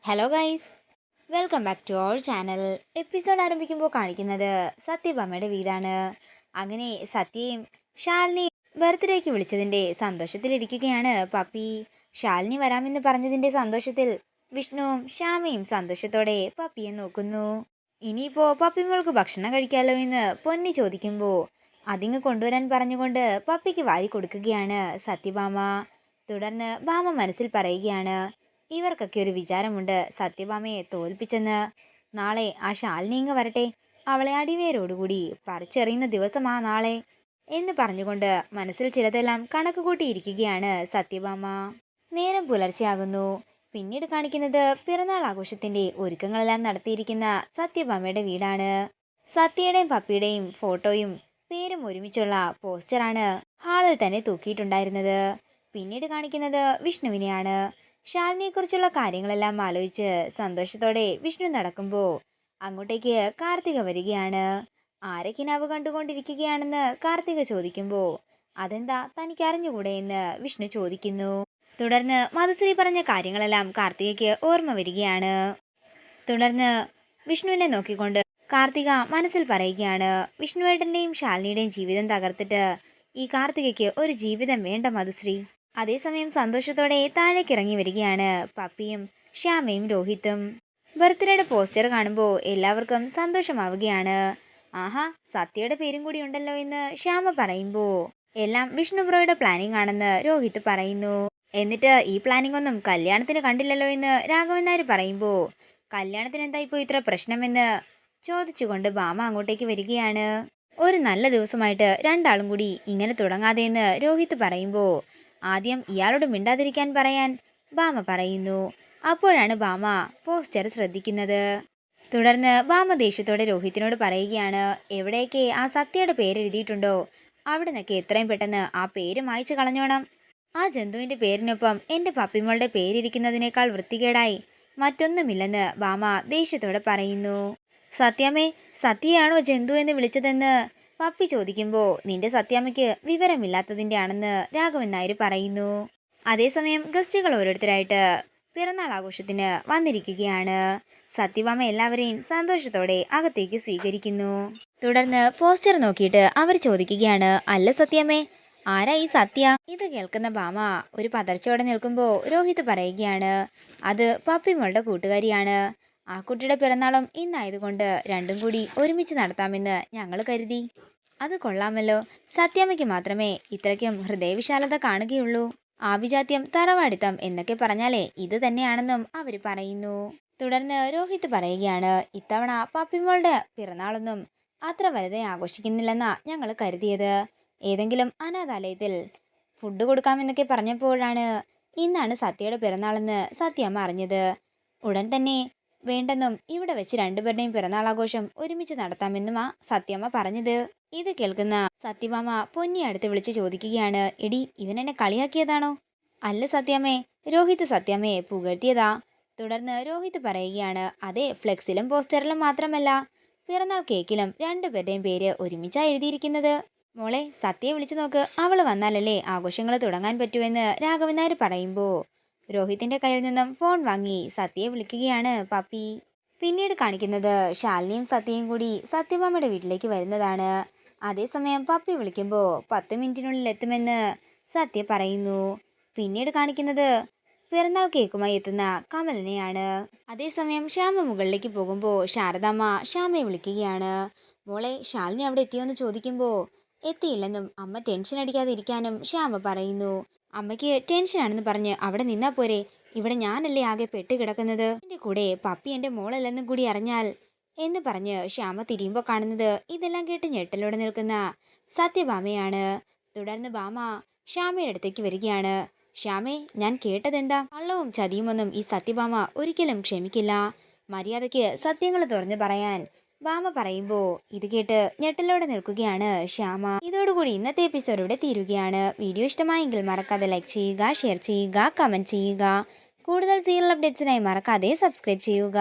Hello guys, welcome back to our channel. Episode ആരംഭിക്കുമ്പോൾ കാണിക്കുന്നത് സത്യഭാമയുടെ വീടാണ്. അങ്ങനെ സത്യയും ശാലിനിയും ബർത്ത്ഡേക്ക് വിളിച്ചതിൻ്റെ സന്തോഷത്തിലിരിക്കുകയാണ് പപ്പി. ശാലിനി വരാമെന്ന് പറഞ്ഞതിൻ്റെ സന്തോഷത്തിൽ വിഷ്ണുവും ശ്യാമയും സന്തോഷത്തോടെ പപ്പിയെ നോക്കുന്നു. ഇനിയിപ്പോൾ പപ്പിമോൾക്ക് ഭക്ഷണം കഴിക്കാമല്ലോ എന്ന് പൊന്നി ചോദിക്കുമ്പോൾ അതിങ്ങ് കൊണ്ടുവരാൻ പറഞ്ഞുകൊണ്ട് പപ്പിക്ക് വാരി കൊടുക്കുകയാണ് സത്യഭാമ. തുടർന്ന് ഭാമ മനസ്സിൽ പറയുകയാണ്, ഇവർക്കൊക്കെ ഒരു വിചാരമുണ്ട് സത്യഭാമയെ തോൽപ്പിച്ചെന്ന്. നാളെ ആ ശാലിനി ഇങ്ങ് വരട്ടെ, അവളെ അടിവേരോടുകൂടി പറിച്ചെറിയുന്ന ദിവസമാ നാളെ എന്ന് പറഞ്ഞുകൊണ്ട് മനസ്സിൽ ചിലതെല്ലാം കണക്ക് കൂട്ടിയിരിക്കുകയാണ് സത്യഭാമ. നേരം പുലർച്ചെയാകുന്നു. പിന്നീട് കാണിക്കുന്നത് പിറന്നാൾ ആഘോഷത്തിന്റെ ഒരുക്കങ്ങളെല്ലാം നടത്തിയിരിക്കുന്ന സത്യഭാമയുടെ വീടാണ്. സത്യയുടെയും പപ്പിയുടെയും ഫോട്ടോയും പേരും ഒരുമിച്ചുള്ള പോസ്റ്ററാണ് ഹാളിൽ തന്നെ തൂക്കിയിട്ടുണ്ടായിരുന്നത്. പിന്നീട് കാണിക്കുന്നത് വിഷ്ണുവിനെയാണ്. ശാലിനിയെക്കുറിച്ചുള്ള കാര്യങ്ങളെല്ലാം ആലോചിച്ച് സന്തോഷത്തോടെ വിഷ്ണു നടക്കുമ്പോൾ അങ്ങോട്ടേക്ക് കാർത്തിക വരികയാണ്. ആരെ കിനാവ് കണ്ടുകൊണ്ടിരിക്കുകയാണെന്ന് കാർത്തിക ചോദിക്കുമ്പോൾ അതെന്താ തനിക്ക് അറിഞ്ഞുകൂടെ എന്ന് വിഷ്ണു ചോദിക്കുന്നു. തുടർന്ന് മധുശ്രീ പറഞ്ഞ കാര്യങ്ങളെല്ലാം കാർത്തികയ്ക്ക് ഓർമ്മ വരികയാണ്. തുടർന്ന് വിഷ്ണുവിനെ നോക്കിക്കൊണ്ട് കാർത്തിക മനസ്സിൽ പറയുകയാണ്, വിഷ്ണുവേട്ടൻ്റെയും ശാലിനിയുടെയും ജീവിതം തകർത്തിട്ട് ഈ കാർത്തികയ്ക്ക് ഒരു ജീവിതം വേണ്ട മധുശ്രീ. അതേസമയം സന്തോഷത്തോടെ താഴേക്ക് ഇറങ്ങി വരികയാണ് പപ്പിയും ശ്യാമയും രോഹിത്തും. ബർത്ത്ഡേയുടെ പോസ്റ്റർ കാണുമ്പോൾ എല്ലാവർക്കും സന്തോഷമാവുകയാണ്. ആഹാ, സത്യയുടെ പേരും കൂടി ഉണ്ടല്ലോ എന്ന് ശ്യാമ പറയുമ്പോൾ എല്ലാം വിഷ്ണു ബ്രോയുടെ പ്ലാനിംഗ് ആണെന്ന് രോഹിത്ത് പറയുന്നു. എന്നിട്ട് ഈ പ്ലാനിംഗ് ഒന്നും കല്യാണത്തിന് കണ്ടില്ലല്ലോ എന്ന് രാഘവൻ നായർ പറയുമ്പോൾ കല്യാണത്തിന് എന്താ ഇപ്പോൾ ഇത്ര പ്രശ്നമെന്ന് ചോദിച്ചുകൊണ്ട് ഭാമ അങ്ങോട്ടേക്ക് വരികയാണ്. ഒരു നല്ല ദിവസമായിട്ട് രണ്ടാളും കൂടി ഇങ്ങനെ തുടങ്ങാതെ എന്ന് രോഹിത്ത് പറയുമ്പോൾ ആദ്യം ഇയാളോട് മിണ്ടാതിരിക്കാൻ പറയാൻ ഭാമ പറയുന്നു. അപ്പോഴാണ് ഭാമ പോസ്റ്റർ ശ്രദ്ധിക്കുന്നത്. തുടർന്ന് ഭാമ ദേഷ്യത്തോടെ രോഹിത്തിനോട് പറയുകയാണ്, എവിടെയൊക്കെ ആ സത്യയുടെ പേര് എഴുതിയിട്ടുണ്ടോ അവിടെ നിന്നൊക്കെ എത്രയും പെട്ടെന്ന് ആ പേര് മായ്ച്ചു കളഞ്ഞോണം. ആ ജന്തുവിൻ്റെ പേരിനൊപ്പം എൻ്റെ പപ്പിമോളുടെ പേരിരിക്കുന്നതിനേക്കാൾ വൃത്തികേടായി മറ്റൊന്നുമില്ലെന്ന് ഭാമ ദേഷ്യത്തോടെ പറയുന്നു. സത്യാമ്മേ, സത്യയാണോ ജന്തു എന്ന് വിളിച്ചതെന്ന് പപ്പി ചോദിക്കുമ്പോൾ നിന്റെ സത്യാമ്മയ്ക്ക് വിവരമില്ലാത്തതിൻ്റെ ആണെന്ന് രാഘവൻ നായർ പറയുന്നു. അതേസമയം ഗസ്റ്റുകൾ ഓരോരുത്തരായിട്ട് പിറന്നാൾ ആഘോഷത്തിന് വന്നിരിക്കുകയാണ്. സത്യഭാമ എല്ലാവരെയും സന്തോഷത്തോടെ അകത്തേക്ക് സ്വീകരിക്കുന്നു. തുടർന്ന് പോസ്റ്റർ നോക്കിയിട്ട് അവർ ചോദിക്കുകയാണ്, അല്ല സത്യാമ്മേ, ആരാ ഈ സത്യ? ഇത് കേൾക്കുന്ന ഭാമ ഒരു പതർച്ചയോടെ നിൽക്കുമ്പോൾ രോഹിത് പറയുകയാണ്, അത് പപ്പിമോളുടെ കൂട്ടുകാരിയാണ്. ആ കുട്ടിയുടെ പിറന്നാളും ഇന്നായതുകൊണ്ട് രണ്ടും കൂടി ഒരുമിച്ച് നടത്താമെന്ന് ഞങ്ങൾ കരുതി. അത് കൊള്ളാമല്ലോ, സത്യാമ്മയ്ക്ക് മാത്രമേ ഇത്രയ്ക്കും ഹൃദയവിശാലത കാണുകയുള്ളൂ. ആഭിജാത്യം, തറവാടിത്തം എന്നൊക്കെ പറഞ്ഞാലേ ഇത് തന്നെയാണെന്നും അവർ പറയുന്നു. തുടർന്ന് രോഹിത് പറയുകയാണ്, ഇത്തവണ പപ്പിമോളുടെ പിറന്നാളൊന്നും അത്ര വലുതായി ആഘോഷിക്കുന്നില്ലെന്നാ ഞങ്ങൾ കരുതിയത്. ഏതെങ്കിലും അനാഥാലയത്തിൽ ഫുഡ് കൊടുക്കാമെന്നൊക്കെ പറഞ്ഞപ്പോഴാണ് ഇന്നാണ് സത്യയുടെ പിറന്നാളെന്ന് സത്യമ്മ അറിഞ്ഞത്. ഉടൻ തന്നെ വേണ്ടെന്നും ഇവിടെ വെച്ച് രണ്ടുപേരുടെയും പിറന്നാളാഘോഷം ഒരുമിച്ച് നടത്താമെന്നുമാ സത്യമ്മ പറഞ്ഞത്. ഇത് കേൾക്കുന്ന സത്യഭാമ പൊന്നി അടുത്ത് വിളിച്ച് ചോദിക്കുകയാണ്, എടി ഇവൻ എന്നെ കളിയാക്കിയതാണോ? അല്ല സത്യാമ്മേ, രോഹിത് സത്യാമ്മയെ പുകഴ്ത്തിയതാ. തുടർന്ന് രോഹിത് പറയുകയാണ്, അതെ, ഫ്ലെക്സിലും പോസ്റ്ററിലും മാത്രമല്ല പിറന്നാൾ കേക്കിലും രണ്ടുപേരുടെയും പേര് ഒരുമിച്ചാ എഴുതിയിരിക്കുന്നത്. മോളെ, സത്യയെ വിളിച്ചു നോക്ക്, അവൾ വന്നാലല്ലേ ആഘോഷങ്ങൾ തുടങ്ങാൻ പറ്റുമെന്ന് രാഘവൻ നായർ പറയുമ്പോൾ രോഹിത്തിന്റെ കയ്യിൽ നിന്നും ഫോൺ വാങ്ങി സത്യയെ വിളിക്കുകയാണ് പപ്പി. പിന്നീട് കാണിക്കുന്നത് ശാലിനിയും സത്യയും കൂടി സത്യഭാമയുടെ വീട്ടിലേക്ക് വരുന്നതാണ്. അതേസമയം പപ്പി വിളിക്കുമ്പോൾ 10 മിനിറ്റിനുള്ളിൽ എത്തുമെന്ന് സത്യ പറയുന്നു. പിന്നീട് കാണിക്കുന്നത് പിറന്നാൾ കേക്കുമായി എത്തുന്ന കമലിനെയാണ്. അതേസമയം ശ്യാമ മുകളിലേക്ക് പോകുമ്പോൾ ശാരദാമ്മ ശ്യാമയെ വിളിക്കുകയാണ്. മോളെ, ശാലിനി അവിടെ എത്തിയോന്ന് ചോദിക്കുമ്പോൾ എത്തിയില്ലെന്നും അമ്മ ടെൻഷൻ അടിക്കാതെ ഇരിക്കാനും ശ്യാമ പറയുന്നു. അമ്മയ്ക്ക് ടെൻഷനാണെന്ന് പറഞ്ഞ് അവിടെ നിന്നാ പോരെ, ഇവിടെ ഞാനല്ലേ ആകെ പെട്ട് കിടക്കുന്നത്. എൻ്റെ കൂടെ പപ്പി എൻ്റെ മോളല്ലെന്നും കൂടി അറിഞ്ഞാൽ എന്ന് പറഞ്ഞ് ശ്യാമ തിരിയുമ്പോൾ കാണുന്നത് ഇതെല്ലാം കേട്ട് ഞെട്ടലോടെ നിൽക്കുന്ന സത്യഭാമയാണ്. തുടർന്ന് ഭാമ ശ്യാമയുടെ അടുത്തേക്ക് വരികയാണ്. ശ്യാമേ, ഞാൻ കേട്ടതെന്താ? കള്ളവും ചതിയുമൊന്നും ഈ സത്യഭാമ ഒരിക്കലും ക്ഷമിക്കില്ല. മര്യാദയ്ക്ക് സത്യങ്ങൾ തുറന്നു പറയാൻ ഭാമ പറയുമ്പോൾ ഇത് കേട്ട് ഞെട്ടലോടെ നിൽക്കുകയാണ് ശ്യാമ. ഇതോടുകൂടി ഇന്നത്തെ എപ്പിസോഡ് ഇവിടെ തീരുകയാണ്. വീഡിയോ ഇഷ്ടമായെങ്കിൽ മറക്കാതെ ലൈക്ക് ചെയ്യുക, ഷെയർ ചെയ്യുക, കമൻറ്റ് ചെയ്യുക. കൂടുതൽ സീരിയൽ അപ്ഡേറ്റ്സിനായി മറക്കാതെ സബ്സ്ക്രൈബ് ചെയ്യുക.